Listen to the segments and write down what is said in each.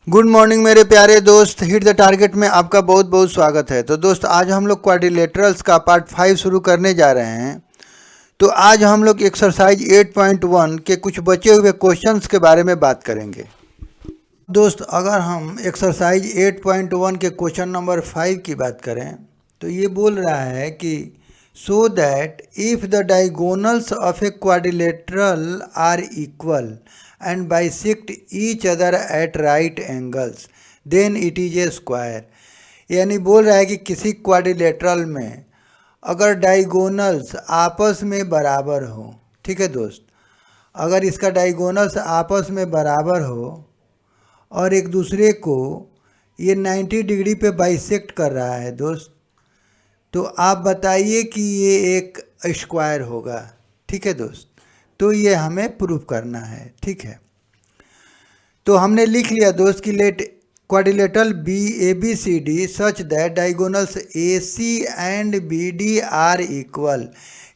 Good morning मेरे प्यारे दोस्त, हिट द टारगेट में आपका बहुत बहुत स्वागत है। तो दोस्त, आज हम लोग क्वाड्रिलेटरल्स का पार्ट 5 शुरू करने जा रहे हैं। तो आज हम लोग एक्सरसाइज 8.1 के कुछ बचे हुए क्वेश्चंस के बारे में बात करेंगे। दोस्त, अगर हम एक्सरसाइज 8.1 के क्वेश्चन नंबर 5 की बात करें तो ये बोल रहा है कि so that if the diagonals of a quadrilateral are equal and bisect each other at right angles then it is a square। यानी बोल रहा है कि किसी क्वाड्रिलेटरल में अगर डायगोनल्स आपस में बराबर हो, ठीक है दोस्त, अगर इसका डायगोनल्स आपस में बराबर हो और एक दूसरे को ये 90 डिग्री पे बाइसेक्ट कर रहा है दोस्त, तो आप बताइए कि ये एक स्क्वायर होगा। ठीक है दोस्त, तो ये हमें प्रूफ करना है। ठीक है, तो हमने लिख लिया दोस्त कि let quadrilateral be A B C D such that diagonals A C and B D are equal,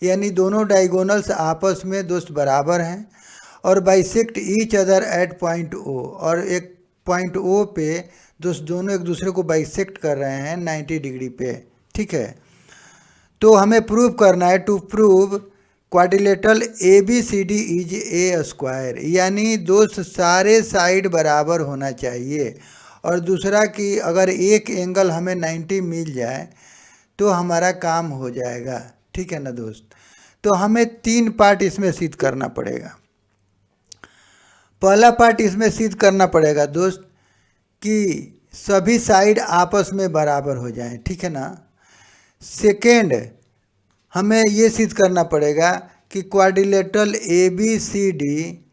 यानी दोनों डायगोनल्स आपस में दोस्त बराबर हैं और bisect each other at point O, और एक पॉइंट ओ पे दोस्त दोनों एक दूसरे को बाइसेक्ट कर रहे हैं 90 डिग्री पे। ठीक है, तो हमें प्रूव करना है, to prove quadrilateral A B C D is a square, यानी दोस्त सारे साइड बराबर होना चाहिए और दूसरा कि अगर एक एंगल हमें 90 मिल जाए तो हमारा काम हो जाएगा। ठीक है ना दोस्त, तो हमें 3 पार्ट इसमें सिद्ध करना पड़ेगा। पहला पार्ट इसमें सिद्ध करना पड़ेगा दोस्त कि सभी साइड आपस में बराबर हो जाएं। ठीक है ना। सेकेंड, हमें ये सिद्ध करना पड़ेगा कि quadrilateral A B C D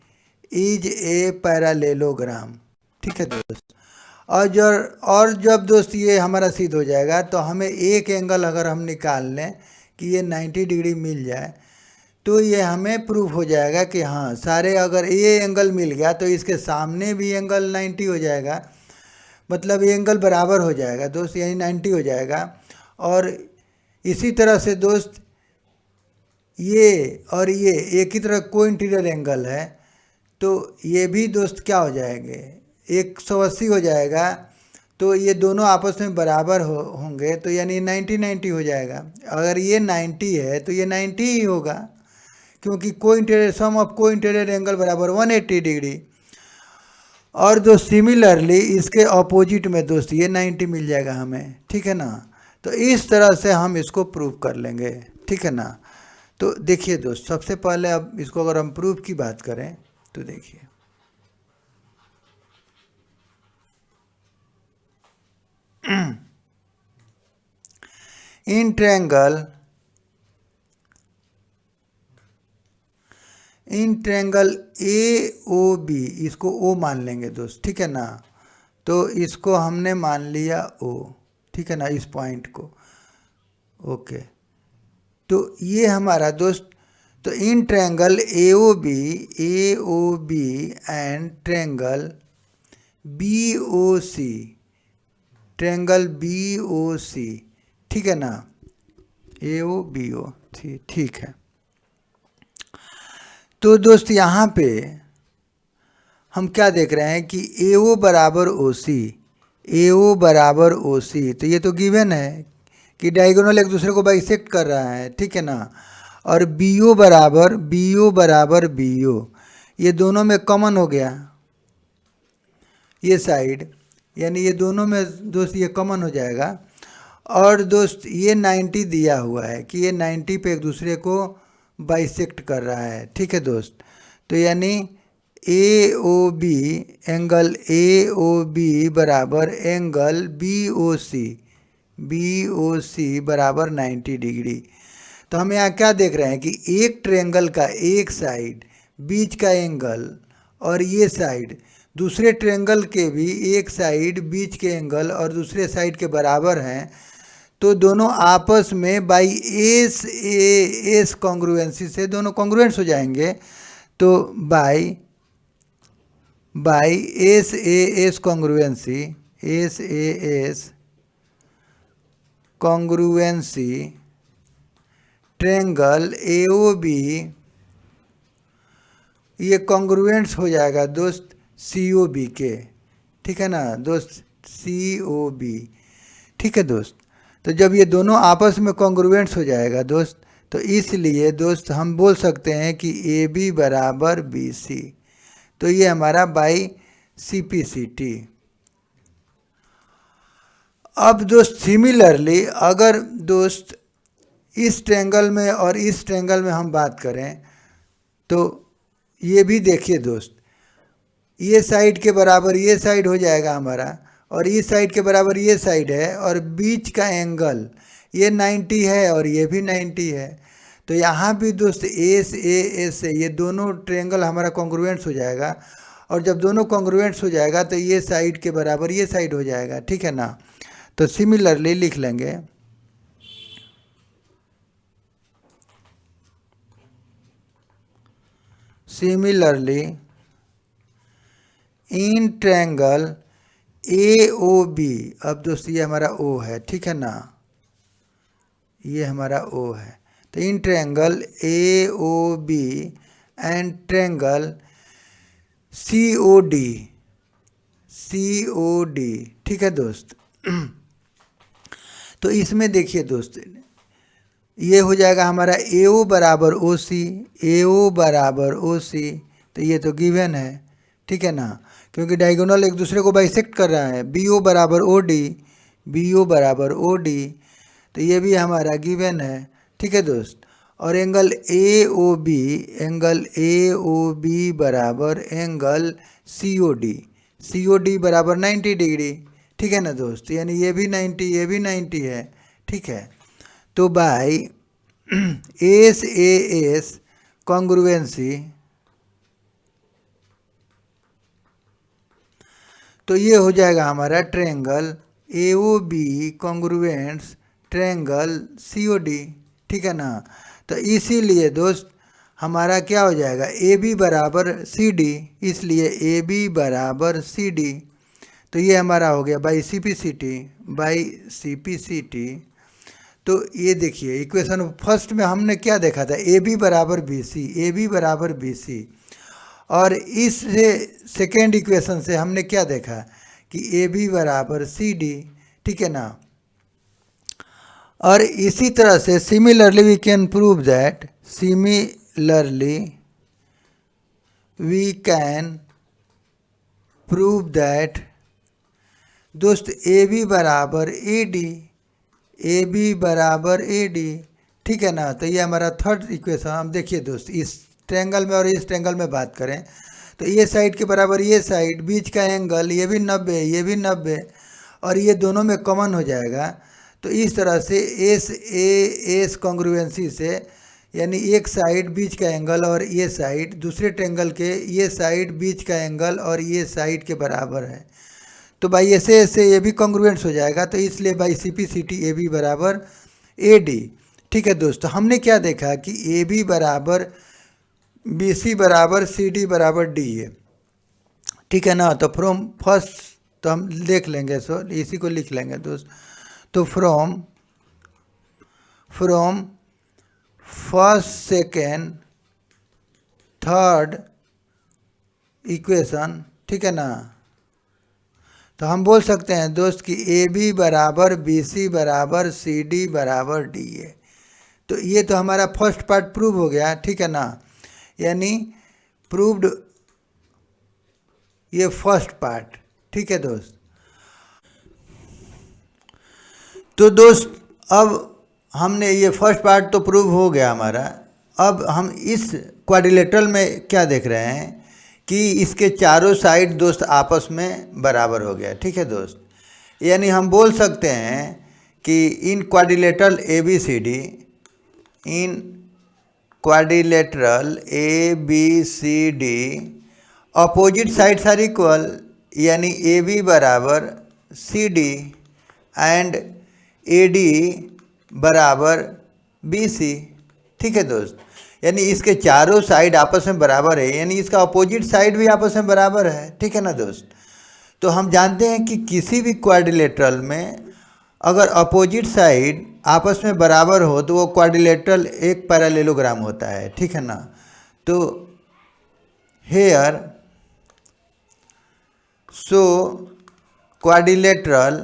is a parallelogram. ठीक है दोस्त, और जब दोस्त ये हमारा सिद्ध हो जाएगा तो हमें एक एंगल अगर हम निकाल लें कि ये 90 डिग्री मिल जाए तो ये हमें प्रूफ हो जाएगा कि हाँ सारे, अगर ये एंगल मिल गया तो इसके सामने भी एंगल 90 हो जाएगा, मतलब ये एंगल बराबर हो जाएगा दोस्त, यानी 90 हो जाएगा। और इसी तरह से दोस्त ये और ये एक ही तरह को इंटीरियर एंगल है, तो ये भी दोस्त क्या हो जाएंगे, 180 हो जाएगा। तो ये दोनों आपस में बराबर होंगे तो यानी 90 हो जाएगा। अगर ये 90 है तो ये 90 ही होगा, क्योंकि को इंटीरियर सम ऑफ को इंटीरियर एंगल बराबर 180 डिग्री। और जो सिमिलरली इसके अपोजिट में दोस्त ये 90 मिल जाएगा हमें। ठीक है ना, तो इस तरह से हम इसको प्रूव कर लेंगे। ठीक है ना। तो देखिए दोस्त, सबसे पहले अब इसको अगर हम प्रूफ की बात करें तो देखिए, इन ट्रैंगल ए ओ बी, इसको ओ मान लेंगे दोस्त। ठीक है ना, तो इसको हमने मान लिया ओ। ठीक है ना, इस पॉइंट को। ओके, तो ये हमारा दोस्त, तो in triangle A O B and triangle B O C, triangle B O C, ठीक है ना, ए ओ बी ओ सी, ठीक है। तो दोस्त यहाँ पे हम क्या देख रहे हैं कि ए ओ बराबर ओ सी, ए ओ बराबर ओ सी, तो ये तो गिवन है कि डायगोनल एक दूसरे को बाइसेक्ट कर रहा है। ठीक है ना। और बी ओ बराबर बी ओ, ये दोनों में कॉमन हो गया ये साइड, यानी ये दोनों में दोस्त ये कॉमन हो जाएगा। और दोस्त ये 90 दिया हुआ है कि ये 90 पे एक दूसरे को बाइसेक्ट कर रहा है। ठीक है दोस्त, तो यानी A O B, angle A O B बराबर एंगल बी ओ सी बराबर 90 डिग्री। तो हम यहाँ क्या देख रहे हैं कि एक ट्रायंगल का एक साइड बीच का एंगल और ये साइड दूसरे ट्रायंगल के भी एक साइड बीच के एंगल और दूसरे साइड के बराबर हैं, तो दोनों आपस में बाई एस कॉन्ग्रुएंसी से दोनों कॉन्ग्रुएंट्स हो जाएंगे। तो by S congruency triangle A O B, ये कॉन्ग्रुएंट्स हो जाएगा दोस्त सी ओ बी के। ठीक है ना दोस्त, COB, ठीक है दोस्त। तो जब ये दोनों आपस में कॉन्ग्रुएंट्स हो जाएगा दोस्त, तो इसलिए दोस्त हम बोल सकते हैं कि AB बराबर BC। तो ये हमारा बाई CPCT। अब दोस्त सिमिलरली अगर दोस्त इस ट्रेंगल में और इस ट्रेंगल में हम बात करें तो ये भी देखिए दोस्त, ये साइड के बराबर ये साइड हो जाएगा हमारा, और इस साइड के बराबर ये साइड है, और बीच का एंगल ये 90 है और ये भी 90 है। तो यहाँ भी दोस्त AS से ये दोनों ट्रेंगल हमारा कॉन्ग्रुएंट्स हो जाएगा, और जब दोनों कॉन्ग्रुएंट्स हो जाएगा तो ये साइड के बराबर ये साइड हो जाएगा, ठीक है ना। तो सिमिलरली लिख लेंगे, सिमिलरली इन ट्रायंगल AOB, अब दोस्त ये हमारा O है, ठीक है ना, ये हमारा O है। तो in triangle AOB and triangle COD, ठीक है दोस्त। तो इसमें देखिए दोस्त, ये हो जाएगा हमारा AO बराबर OC, AO बराबर OC, तो ये तो गिवन है, ठीक है ना, क्योंकि डायगोनल एक दूसरे को बाइसेक्ट कर रहा है। BO बराबर OD, BO बराबर OD, तो ये भी हमारा गिवन है, ठीक है दोस्त। और एंगल AOB, एंगल AOB बराबर एंगल COD, COD बराबर 90 डिग्री, ठीक है ना दोस्त, यानी ये भी 90 ये भी 90 है, ठीक है। तो बाय AS कॉन्ग्रुएंसी, तो ये हो जाएगा हमारा triangle AOB congruents triangle COD, ठीक है ना। तो इसीलिए दोस्त हमारा क्या हो जाएगा, AB बराबर CD, इसलिए AB बराबर CD। तो ये हमारा हो गया बाई CPCT। तो ये देखिए इक्वेशन फर्स्ट में हमने क्या देखा था, AB बराबर BC, AB बराबर BC, और इस सेकेंड इक्वेशन से हमने क्या देखा कि AB बराबर CD, ठीक है ना। और इसी तरह से similarly we can prove that, similarly we can prove that दोस्त AB बराबर AD, AB बराबर AD, ठीक है ना। तो ये हमारा थर्ड इक्वेशन। हम देखिए दोस्त, इस ट्रायंगल में और इस ट्रायंगल में बात करें तो ये साइड के बराबर ये साइड, बीच का एंगल ये भी 90 ये भी 90, और ये दोनों में कॉमन हो जाएगा। तो इस तरह से AS कॉन्ग्रुएंसी से, यानी एक साइड बीच का एंगल और ये साइड दूसरे ट्रायंगल के ये साइड बीच का एंगल और ये साइड के बराबर है। तो बाई ऐसे ये भी कॉन्ग्रुएंट्स हो जाएगा, तो इसलिए बाई CPCT AB बराबर AD, ठीक है दोस्तों। हमने क्या देखा कि AB बराबर BC बराबर CD बराबर D है, ठीक है ना। तो फ्रॉम फर्स्ट, तो हम देख लेंगे, सो इसी को लिख लेंगे दोस्त। तो from first second third equation, ठीक है ना, तो हम बोल सकते हैं दोस्त कि AB बराबर BC बराबर CD बराबर D है। तो ये तो हमारा फर्स्ट पार्ट प्रूव हो गया, ठीक है ना, यानी प्रूव्ड ये फर्स्ट पार्ट, ठीक है दोस्त। तो दोस्त अब हमने ये फर्स्ट पार्ट तो प्रूव हो गया हमारा। अब हम इस क्वाड्रिलेटरल में क्या देख रहे हैं कि इसके चारों साइड दोस्त आपस में बराबर हो गया, ठीक है दोस्त। यानी हम बोल सकते हैं कि in quadrilateral ABCD, in quadrilateral ABCD opposite sides are equal, यानी AB बराबर CD एंड AD बराबर BC, ठीक है दोस्त। यानी इसके चारों साइड आपस में बराबर है, यानी इसका अपोजिट साइड भी आपस में बराबर है, ठीक है ना दोस्त। तो हम जानते हैं कि किसी भी क्वाड्रिलेटरल में अगर अपोजिट साइड आपस में बराबर हो तो वो क्वाड्रिलेटरल एक पैरेललोग्राम होता है, ठीक है ना। तो here so quadrilateral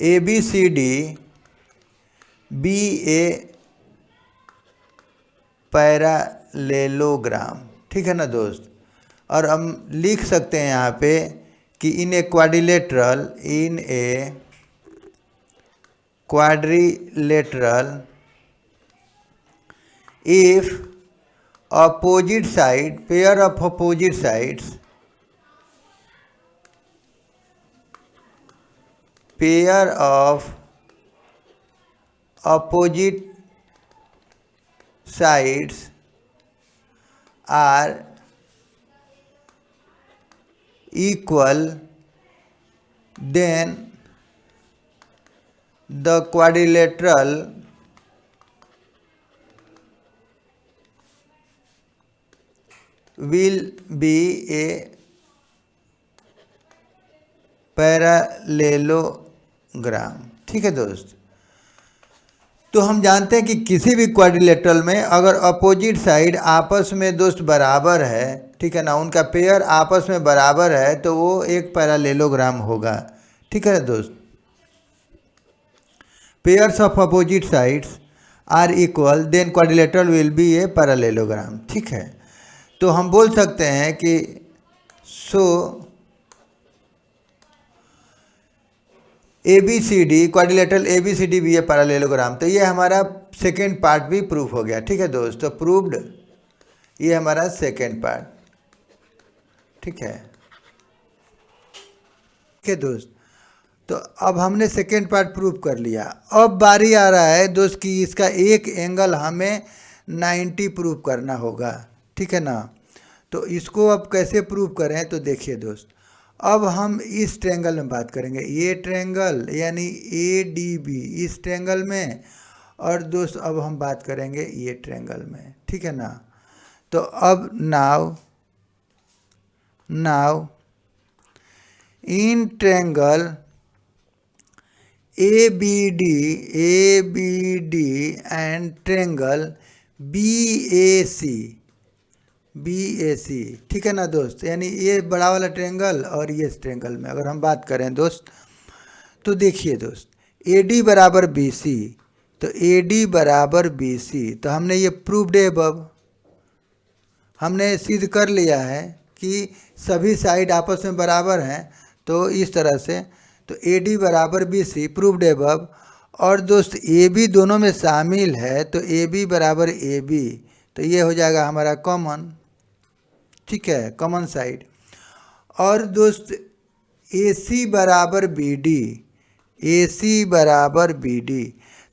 ABCD be a parallelogram. ठीक है ना दोस्त। और हम लिख सकते हैं यहाँ पे कि in a quadrilateral if opposite side pair of opposite sides are equal, then the quadrilateral will be a parallelogram. ठीक है दोस्त। तो हम जानते हैं कि किसी भी क्वाड्रिलेटरल में अगर अपोजिट साइड आपस में दोस्त बराबर है, ठीक है ना, उनका पेयर आपस में बराबर है, तो वो एक पैरालेलोग्राम होगा। ठीक है दोस्त। Pairs of opposite sides are equal, then quadrilateral will be a parallelogram. ठीक है। तो हम बोल सकते हैं कि सो ABCD क्वाड्रिलेटरल ABCD भी है पैरालेलोग्राम। तो ये हमारा सेकेंड पार्ट भी प्रूफ हो गया। ठीक है दोस्त। तो प्रूव्ड, ये हमारा सेकेंड पार्ट। ठीक है। ठीक है दोस्त। तो अब हमने सेकेंड पार्ट प्रूव कर लिया। अब बारी आ रहा है दोस्त कि इसका एक एंगल हमें 90 प्रूव करना होगा। ठीक है ना। तो इसको अब कैसे प्रूव करें, तो देखिए दोस्त, अब हम इस ट्रायंगल में बात करेंगे। ये ट्रायंगल यानी ADB इस ट्रायंगल में, और दोस्त अब हम बात करेंगे ये ट्रायंगल में। ठीक है ना। तो अब now in triangle ABD and triangle BAC। ठीक है ना दोस्त। यानी ये बड़ा वाला ट्रायंगल और ये इस ट्रायंगल में अगर हम बात करें दोस्त, तो देखिए दोस्त, AD बराबर BC, तो AD बराबर BC, तो हमने ये प्रूव्ड है। अब हमने सिद्ध कर लिया है कि सभी साइड आपस में बराबर हैं। तो इस तरह से तो AD बराबर BC प्रूव्ड है अब। और दोस्त AB दोनों में शामिल है, तो AB बराबर AB, तो ये हो जाएगा हमारा कॉमन। ठीक है, कॉमन साइड। और दोस्त AC बराबर BD,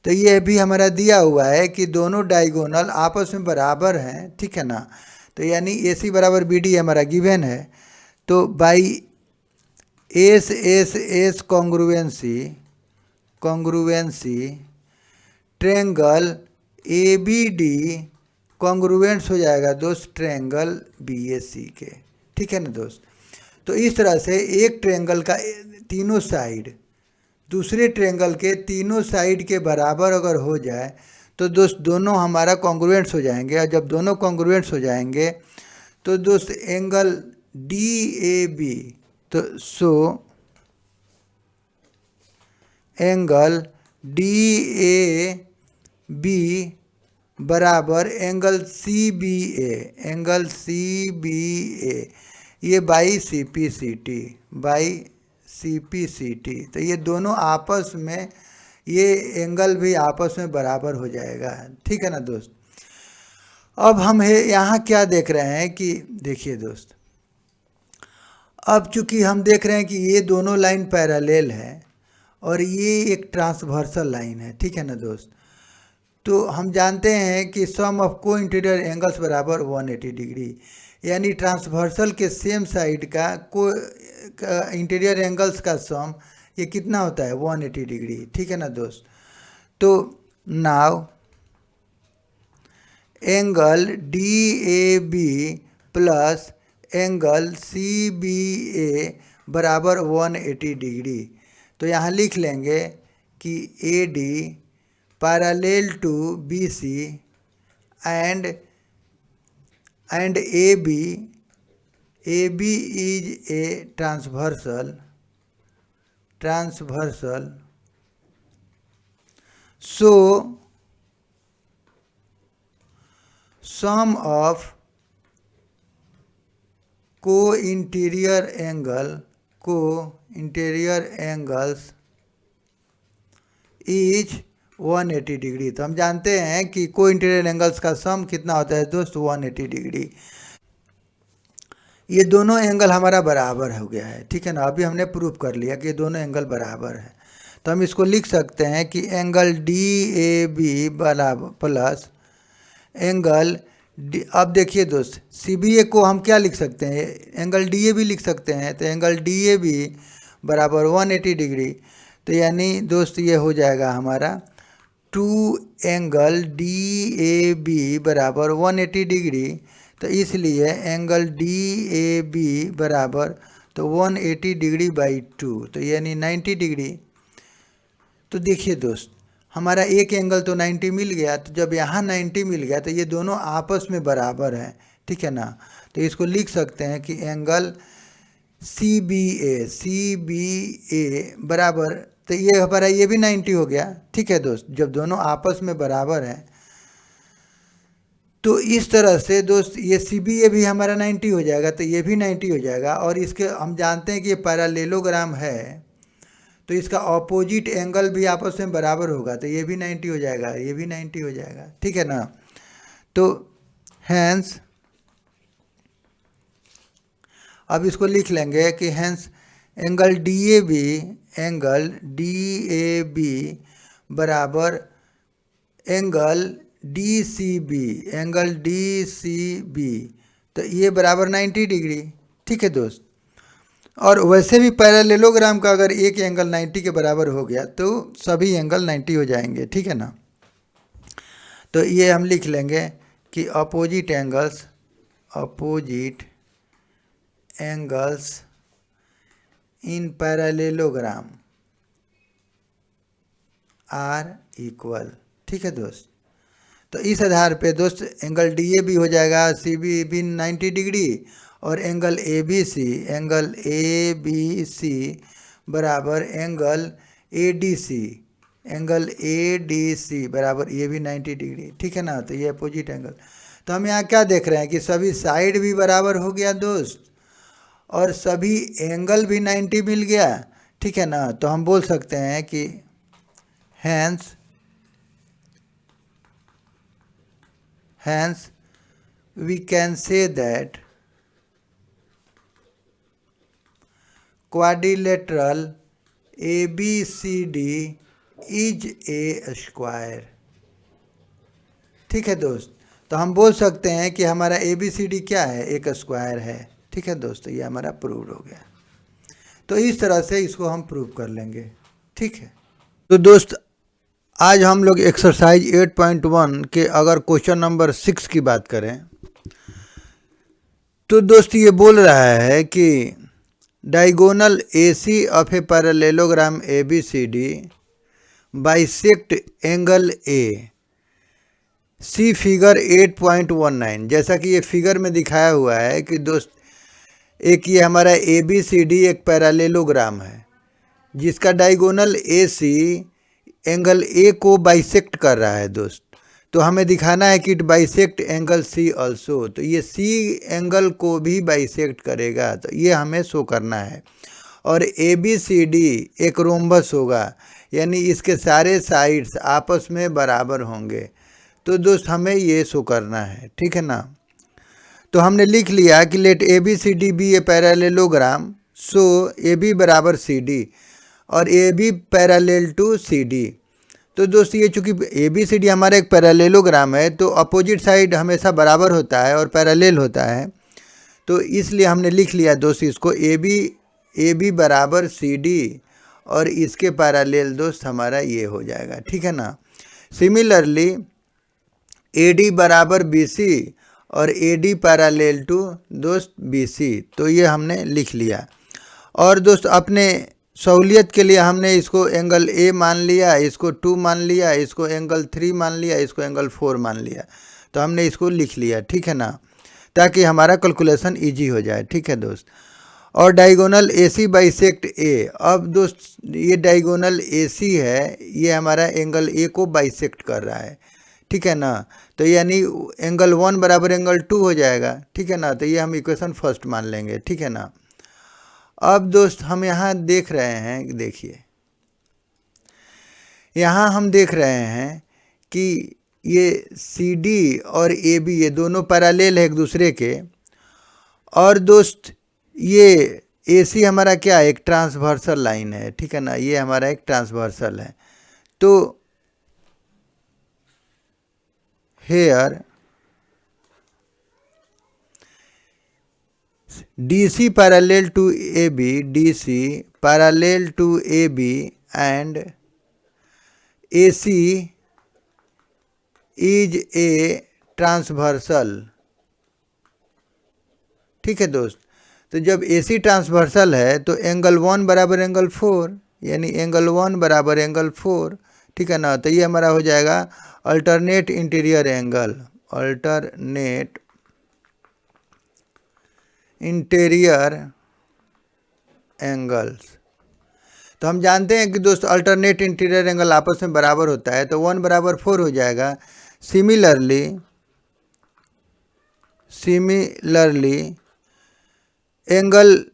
तो ये भी हमारा दिया हुआ है कि दोनों डायगोनल आपस में बराबर हैं। ठीक है ना। तो यानी AC बराबर BD हमारा गिवन है। तो by S congruency triangle ABD congruence हो जाएगा दोस्त ट्रायंगल BAC के। ठीक है ना दोस्त। तो इस तरह से एक ट्रायंगल का तीनों साइड दूसरे ट्रायंगल के तीनों साइड के बराबर अगर हो जाए, तो दोस्त दोनों हमारा कॉन्ग्रुएंट्स हो जाएंगे। और जब दोनों कॉन्ग्रुएंट्स हो जाएंगे, तो दोस्त एंगल DAB, तो सो एंगल DAB बराबर एंगल CBA, ये बाई CPCT, तो ये दोनों आपस में, ये एंगल भी आपस में बराबर हो जाएगा। ठीक है ना दोस्त। अब हम यहाँ क्या देख रहे हैं कि देखिए दोस्त, अब चूंकि हम देख रहे हैं कि ये दोनों लाइन पैरेलल है और ये एक ट्रांसवर्सल लाइन है। ठीक है ना दोस्त। तो हम जानते हैं कि सम ऑफ को इंटीरियर एंगल्स बराबर 180 डिग्री, यानी ट्रांसवर्सल के सेम साइड का को इंटीरियर एंगल्स का सम ये कितना होता है, 180 डिग्री। ठीक है ना दोस्त। तो now angle DAB plus angle CBA बराबर 180 डिग्री। तो यहाँ लिख लेंगे कि AD parallel to BC and AB is a transversal transversal so sum of co-interior angles is 180 degree. तो हम जानते हैं कि को इंटीरियर एंगल्स का सम कितना होता है दोस्त, 180 डिग्री। ये दोनों एंगल हमारा बराबर हो गया है, ठीक है ना। अभी हमने प्रूव कर लिया कि ये दोनों एंगल बराबर है। तो हम इसको लिख सकते हैं कि एंगल DAB बराबर प्लस एंगल अब देखिए दोस्त, CBA को हम क्या लिख सकते हैं, एंगल DAB लिख सकते हैं। तो एंगल DAB बराबर 180 डिग्री। तो यानी दोस्त ये हो जाएगा हमारा 2 एंगल DAB बराबर 180 डिग्री। तो इसलिए एंगल DAB बराबर तो 180 डिग्री बाई 2, तो यानी 90 डिग्री। तो देखिए दोस्त, हमारा एक एंगल तो 90 मिल गया। तो जब यहाँ 90 मिल गया तो ये दोनों आपस में बराबर हैं, ठीक है ना। तो इसको लिख सकते हैं कि एंगल CBA बराबर, तो ये हमारा ये भी 90 हो गया, ठीक है दोस्त। जब दोनों आपस में बराबर हैं तो इस तरह से दोस्त ये CBA भी हमारा 90 हो जाएगा, तो ये भी 90 हो जाएगा। और इसके हम जानते हैं कि ये पैरेललोग्राम है, तो इसका ऑपोजिट एंगल भी आपस में बराबर होगा, तो ये भी 90 हो जाएगा, ये भी 90 हो जाएगा, ठीक है ना। तो हैंस अब इसको लिख लेंगे कि हैंस एंगल DAB बराबर एंगल DCB, तो ये बराबर 90 डिग्री, ठीक है दोस्त। और वैसे भी पैरेललोग्राम का अगर एक एंगल 90 के बराबर हो गया तो सभी एंगल 90 हो जाएंगे, ठीक है ना। तो ये हम लिख लेंगे कि opposite angles in parallelogram are equal, ठीक है दोस्त। तो इस आधार पे दोस्त एंगल DAB हो जाएगा CB भी 90 डिग्री, और एंगल ABC बराबर एंगल ADC बराबर ये भी 90 डिग्री, ठीक है ना। तो ये अपोजिट एंगल। तो हम यहाँ क्या देख रहे हैं कि सभी साइड भी बराबर हो गया दोस्त, और सभी एंगल भी 90 मिल गया, ठीक है ना। तो हम बोल सकते हैं कि hence we can say that quadrilateral ABCD is a square, ठीक है दोस्त। तो हम बोल सकते हैं कि हमारा ABCD क्या है, एक स्क्वायर है, ठीक है दोस्त। ये हमारा प्रूव हो गया। तो इस तरह से इसको हम प्रूव कर लेंगे, ठीक है। तो दोस्त आज हम लोग एक्सरसाइज 8.1 के अगर क्वेश्चन नंबर 6 की बात करें तो दोस्त ये बोल रहा है कि diagonal AC of a parallelogram ABCD bisect angle A, see figure 8.19। जैसा कि ये फिगर में दिखाया हुआ है कि दोस्त एक ये हमारा ABCD एक पैरेललोग्राम है जिसका डायगोनल AC एंगल A को बाइसेक्ट कर रहा है दोस्त। तो हमें दिखाना है कि it bisect angle C also, तो ये C एंगल को भी बाइसेक्ट करेगा, तो ये हमें शो करना है। और ABCD एक रोम्बस होगा, यानी इसके सारे साइड्स आपस में बराबर होंगे। तो दोस्त हमें ये शो करना है, ठीक है ना। तो हमने लिख लिया कि let ABCD be a parallelogram, so AB बराबर CD और AB पैरेलल टू CD। तो दोस्त ये चूँकि ABCD हमारा एक पैरेललोग्राम है तो अपोजिट साइड हमेशा बराबर होता है और पैरेलल होता है, तो इसलिए हमने लिख लिया दोस्त इसको AB बराबर CD और इसके पैरेलल दोस्त हमारा ये हो जाएगा, ठीक है ना। सिमिलरली AD बराबर BC और AD पैरेलल टू दोस्त BC, तो ये हमने लिख लिया। और दोस्त अपने सहूलियत के लिए हमने इसको एंगल A मान लिया, इसको 2 मान लिया, इसको एंगल 3 मान लिया, इसको एंगल 4 मान लिया। तो हमने इसको लिख लिया, ठीक है ना, ताकि हमारा कैलकुलेशन इजी हो जाए, ठीक है दोस्त। और डायगोनल AC बाइसेक्ट A। अब दोस्त ये डायगोनल AC है, ये हमारा एंगल A को बाइसेक्ट कर रहा है, ठीक है ना। तो यानी एंगल 1 बराबर एंगल 2 हो जाएगा, ठीक है ना। तो ये हम इक्वेशन फर्स्ट मान लेंगे, ठीक है ना। अब दोस्त हम यहाँ देख रहे हैं, देखिए यहाँ हम देख रहे हैं कि ये CD और AB ये दोनों पैरेलल है एक दूसरे के। और दोस्त ये AC हमारा क्या है, एक ट्रांसवर्सल लाइन है, ठीक है ना। ये हमारा एक ट्रांसवर्सल है। तो hair DC parallel to AB, DC parallel to AB and AC is a transversal, ठीक है दोस्त। तो जब AC ट्रांसवर्सल है तो एंगल 1 बराबर एंगल 4, यानी एंगल 1 बराबर एंगल 4, ठीक है ना। तो ये हमारा हो जाएगा alternate interior angle, alternate interior angles. तो हम जानते हैं कि दोस्त अल्टरनेट इंटीरियर एंगल आपस में बराबर होता है, तो 1 बराबर 4 हो जाएगा। सिमिलरली एंगल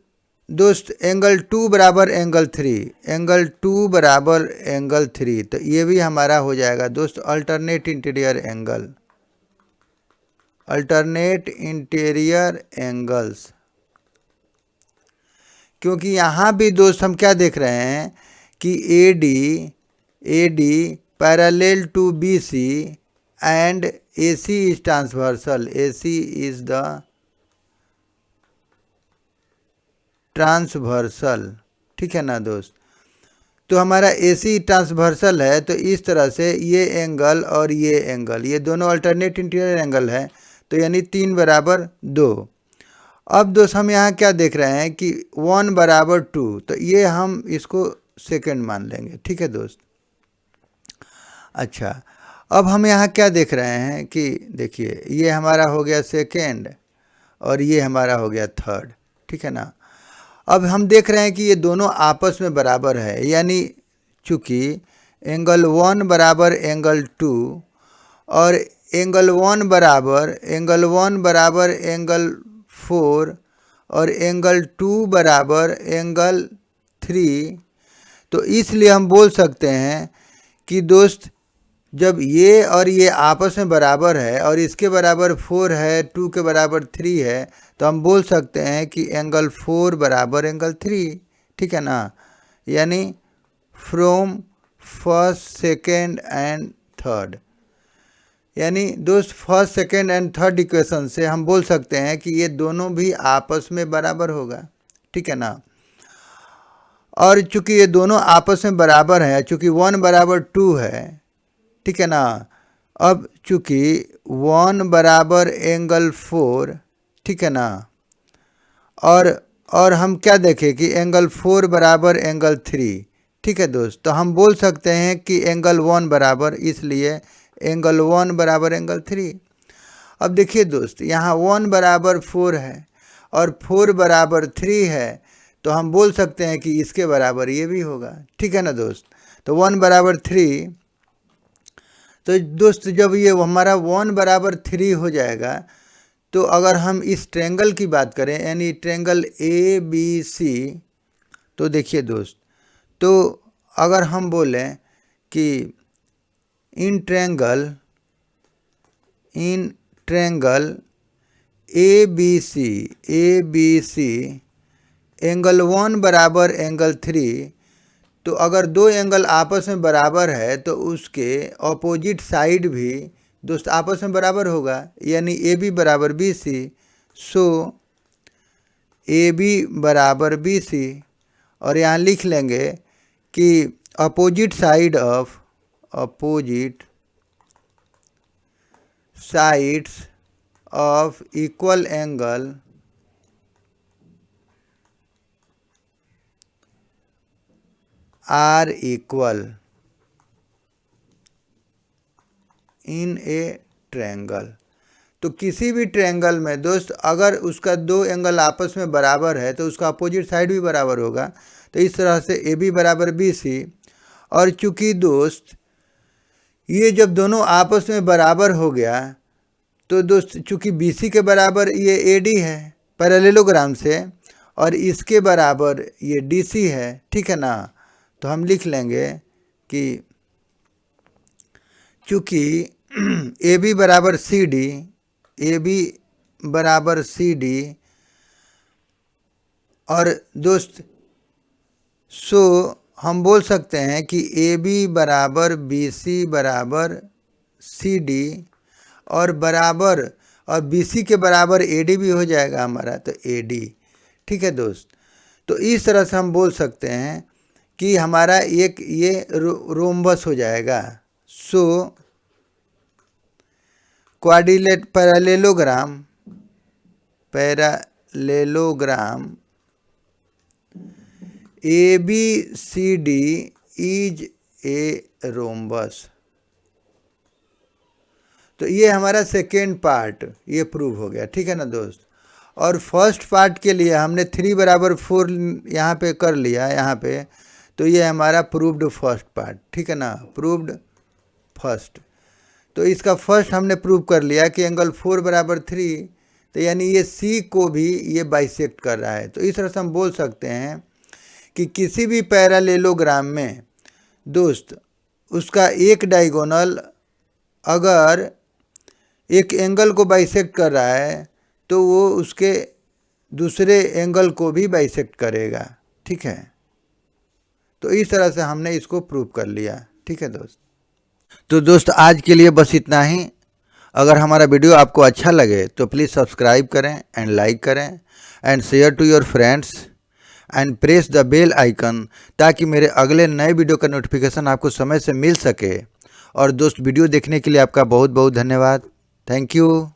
दोस्त एंगल 2 बराबर एंगल 3, एंगल 2 बराबर एंगल 3, तो ये भी हमारा हो जाएगा दोस्त alternate interior angle, alternate interior angles. क्योंकि यहाँ भी दोस्त हम क्या देख रहे हैं कि AD parallel to BC and AC is transversal, AC is the transversal, ठीक है ना दोस्त। तो हमारा AC ट्रांसवर्सल है, तो इस तरह से ये एंगल और ये एंगल ये दोनों अल्टरनेट इंटीरियर एंगल है, तो यानी 3 बराबर 2। अब दोस्त हम यहाँ क्या देख रहे हैं कि 1 बराबर 2, तो ये हम इसको सेकंड मान लेंगे, ठीक है दोस्त। अच्छा, अब हम यहाँ क्या देख रहे हैं कि देखिए ये हमारा हो गया सेकंड और ये हमारा हो गया थर्ड, ठीक है ना। अब हम देख रहे हैं कि ये दोनों आपस में बराबर है, यानी चूँकि एंगल 1 बराबर एंगल 2 और एंगल 1 बराबर एंगल 4 और एंगल 2 बराबर एंगल 3, तो इसलिए हम बोल सकते हैं कि दोस्त जब ये और ये आपस में बराबर है और इसके बराबर 4 है, 2 के बराबर 3 है, तो हम बोल सकते हैं कि एंगल 4 बराबर एंगल 3, ठीक है ना। यानी from first second and third, यानी दोस्त first second and third equation से हम बोल सकते हैं कि ये दोनों भी आपस में बराबर होगा, ठीक है ना। और चूंकि ये दोनों आपस में बराबर हैं, चूंकि 1 बराबर 2 है, ठीक है ना। अब चूंकि 1 बराबर एंगल 4, ठीक है ना, और हम क्या देखें कि एंगल 4 बराबर एंगल 3, ठीक है दोस्त। तो हम बोल सकते हैं कि एंगल 1 बराबर, इसलिए एंगल 1 बराबर एंगल 3। अब देखिए दोस्त यहाँ 1 बराबर 4 है और 4 बराबर 3 है, तो हम बोल सकते हैं कि इसके बराबर ये भी होगा, ठीक है ना दोस्त। तो 1 बराबर 3, तो दोस्त जब ये हमारा 1 बराबर 3 हो जाएगा, तो अगर हम इस ट्रेंगल की बात करें, यानी ट्रेंगल ABC, तो देखिए दोस्त, तो अगर हम बोलें कि इन ट्रेंगल ABC एंगल 1 बराबर एंगल 3, तो अगर दो एंगल आपस में बराबर है तो उसके ऑपोजिट साइड भी दोस्त आपस में बराबर होगा, यानी AB बराबर BC। सो AB बराबर BC, और यहाँ लिख लेंगे कि opposite sides of equal angle are equal in a triangle. तो किसी भी ट्रायंगल में दोस्त अगर उसका दो एंगल आपस में बराबर है तो उसका अपोजिट साइड भी बराबर होगा। तो इस तरह से ए बी बराबर बी सी, और चूंकि दोस्त ये जब दोनों आपस में बराबर हो गया तो दोस्त चूंकि बी सी के बराबर ये ए डी है पैरेललोग्राम से, और इसके बराबर ये डी सी है, ठीक है ना। तो हम लिख लेंगे कि चूँकि ए बी बराबर सी डी, ए बी बराबर सी डी, और दोस्त सो हम बोल सकते हैं कि ए बी बराबर बी सी बराबर सी डी, और बराबर और बी सी के बराबर ए डी भी हो जाएगा हमारा, तो ए डी, ठीक है दोस्त। तो इस तरह से हम बोल सकते हैं कि हमारा एक ये रोम्बस हो जाएगा। So quadrilateral parallelogram A B C D is a rhombus. तो ये हमारा सेकेंड पार्ट ये प्रूव हो गया, ठीक है ना दोस्त। और फर्स्ट पार्ट के लिए हमने 3 बराबर 4 यहाँ पे कर लिया यहाँ पे, तो ये हमारा प्रूव्ड फर्स्ट पार्ट, ठीक है ना, प्रूव्ड फर्स्ट। तो इसका फर्स्ट हमने प्रूव कर लिया कि एंगल 4 बराबर 3, तो यानी ये सी को भी ये बाइसेक्ट कर रहा है। तो इस तरह से हम बोल सकते हैं कि किसी भी पैरेललोग्राम में दोस्त उसका एक डायगोनल अगर एक एंगल को बाइसेक्ट कर रहा है तो वो उसके दूसरे एंगल को भी बाइसेक्ट करेगा, ठीक है। तो इस तरह से हमने इसको प्रूव कर लिया, ठीक है दोस्त। तो दोस्त आज के लिए बस इतना ही। अगर हमारा वीडियो आपको अच्छा लगे तो प्लीज़ सब्सक्राइब करें एंड लाइक करें and share to your friends and press the bell icon, ताकि मेरे अगले नए वीडियो का नोटिफिकेशन आपको समय से मिल सके। और दोस्त वीडियो देखने के लिए आपका बहुत बहुत धन्यवाद। Thank you.